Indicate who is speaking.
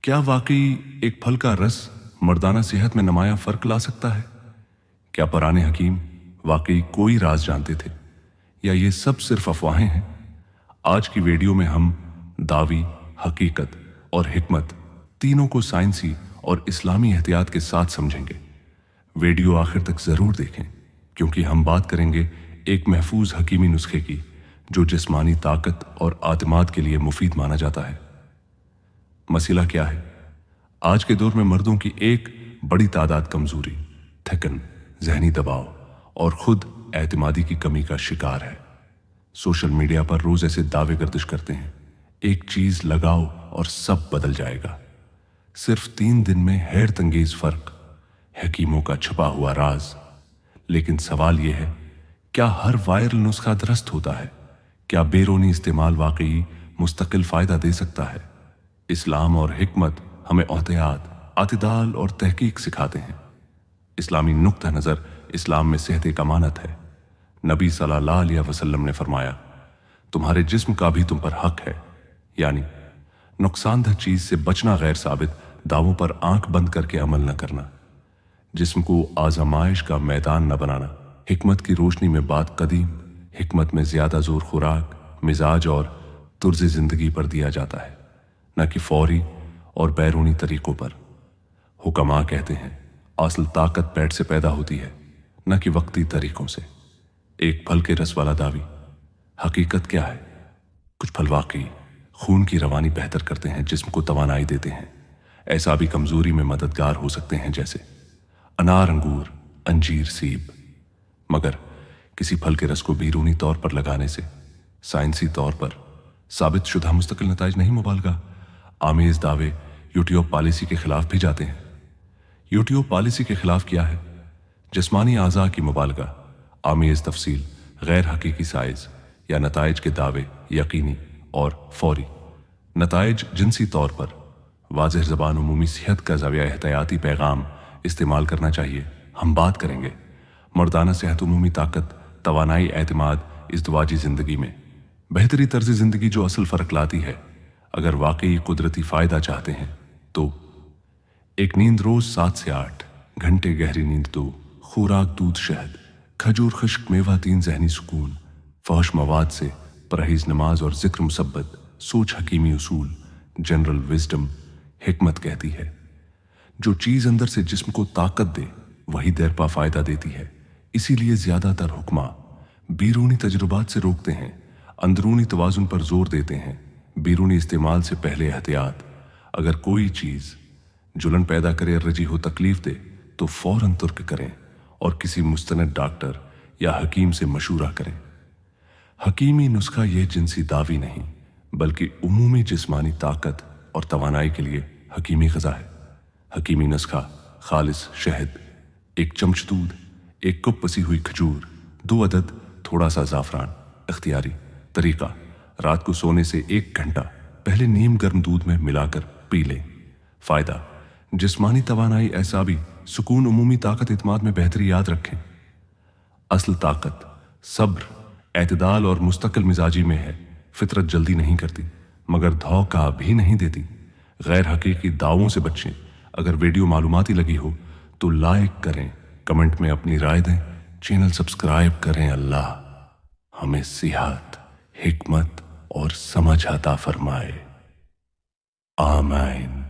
Speaker 1: क्या वाकई एक फल का रस मर्दाना सेहत में नुमायां फर्क ला सकता है? क्या पुराने हकीम वाकई कोई राज जानते थे, या ये सब सिर्फ अफवाहें हैं? आज की वीडियो में हम दावी, हकीकत और हिकमत तीनों को साइंसी और इस्लामी एहतियात के साथ समझेंगे। वीडियो आखिर तक जरूर देखें, क्योंकि हम बात करेंगे एक महफूज हकीमी नुस्खे की जो जिस्मानी ताकत और आतिमाद के लिए मुफीद माना जाता है। मसला क्या है? आज के दौर में मर्दों की एक बड़ी तादाद कमजोरी, थकन, जहनी दबाव और खुद एतमादी की कमी का शिकार है। सोशल मीडिया पर रोज ऐसे दावे गर्दिश करते हैं, एक चीज लगाओ और सब बदल जाएगा। सिर्फ 3 दिन में हैरत अंगेज फर्क, हकीमों का छुपा हुआ राज। लेकिन सवाल यह है, क्या हर वायरल नुस्खा दुरुस्त होता है? क्या बैरूनी इस्तेमाल वाकई मुस्तकिल फायदा दे सकता है? इस्लाम और हिकमत हमें एहतियात, आतिदाल और तहकीक सिखाते हैं। इस्लामी नुक्ता नजर इस्लाम में सेहत एक अमानत है। नबी सल्लल्लाहु अलैहि वसल्लम ने फरमाया, तुम्हारे जिस्म का भी तुम पर हक है, यानी नुकसानदह चीज से बचना, गैर साबित दावों पर आंख बंद करके अमल न करना, जिस्म को आजमाइश का मैदान न बनाना। हिकमत की रोशनी में बात कदीम, हिकमत में ज्यादा जोर खुराक, मिजाज और तुर्ज़ जिंदगी पर दिया जाता है, न कि फौरी और बैरूनी तरीकों पर। हुक्मा कहते हैं, असल ताकत पेट से पैदा होती है, न कि वक्ती तरीकों से। एक फल के रस वाला दावी। हकीकत क्या है? कुछ फल वाकई खून की रवानी बेहतर करते हैं, जिस्म को तवानाई देते हैं। ऐसा भी कमजोरी में मददगार हो सकते हैं, जैसे अनार, अंगूर, अंजीर, सेब। मगर किसी फल के रस को बैरूनी तौर पर लगाने से साइंसी तौर पर साबित शुदा मुस्तकिल नताइज नहीं मुबालगा। आमेज दावे यूट्यूब पॉलिसी के खिलाफ भी जाते हैं। यूट्यूब पॉलिसी के खिलाफ क्या है? जिस्मानी आज़ा की मुबालगा, आमेज तफसील, गैर हकीकी साइज या नताइज के दावे यकीनी और फौरी। नताइज जिनसी तौर पर वाज़ेह ज़बान उमूमी सेहत का ज़ाविया एहतियाती पैगाम इस्तेमाल करना चाहिए। हम बात करेंगे मर्दाना सेहत, उमूमी ताकत, तवानाई, एतमाद, इज़्दवाजी ज़िंदगी में बेहतरी तर्ज़ ज़िंदगी जो असल फ़र्क लाती है। अगर वाकई कुदरती फ़ायदा चाहते हैं तो एक नींद रोज़ 7 से 8 घंटे, गहरी नींद 2, खुराक दूध, शहद, खजूर, खुश्क मेवा 3, ज़हनी सुकून, फहश मवाद से परहेज़, नमाज और ज़िक्र मुसब्बत, सोच, हकीमी उसूल, जनरल विजडम। हिकमत कहती है, जो चीज़ अंदर से जिस्म को ताकत दे वही देरपा फ़ायदा देती है। इसीलिए ज़्यादातर हुक्मा बैरूनी तजुर्बात से रोकते हैं, अंदरूनी तवाज़ुन पर जोर देते हैं। बैरूनी इस्तेमाल से पहले एहतियात। अगर कोई चीज़ जुलन पैदा करे, रजी हो, तकलीफ दे, तो फौरन तुर्क करें और किसी मुस्तनद डॉक्टर या हकीम से मशूरा करें। हकीमी नुस्खा यह जिनसी दावी नहीं, बल्कि उमूमी जिस्मानी ताकत और तवानाई के लिए हकीमी ग़िज़ा है। हकीमी नुस्खा: खालिस शहद, 1 चम्मच दूध, 1 कप पसी हुई खजूर, 2 अदद थोड़ा सा ज़ाफ़रान। इख्तियारी तरीका: रात को सोने से 1 घंटा पहले नीम गर्म दूध में मिलाकर पी लें। फ़ायदा: जिस्मानी तवानाई, एसाबी सुकून, उमूमी ताकत, इत्माद में बेहतरी। याद रखें, असल ताकत सब्र, एतदाल और मुस्तकिल मिजाजी में है। फितरत जल्दी नहीं करती, मगर धोखा भी नहीं देती। गैर हकीकी दावों से बचें। अगर वीडियो मालूमाती लगी हो तो लाइक करें, कमेंट में अपनी राय दें, चैनल सब्सक्राइब करें। अल्लाह हमें सिहत, हिकमत और समझ अता फरमाए। आमीन।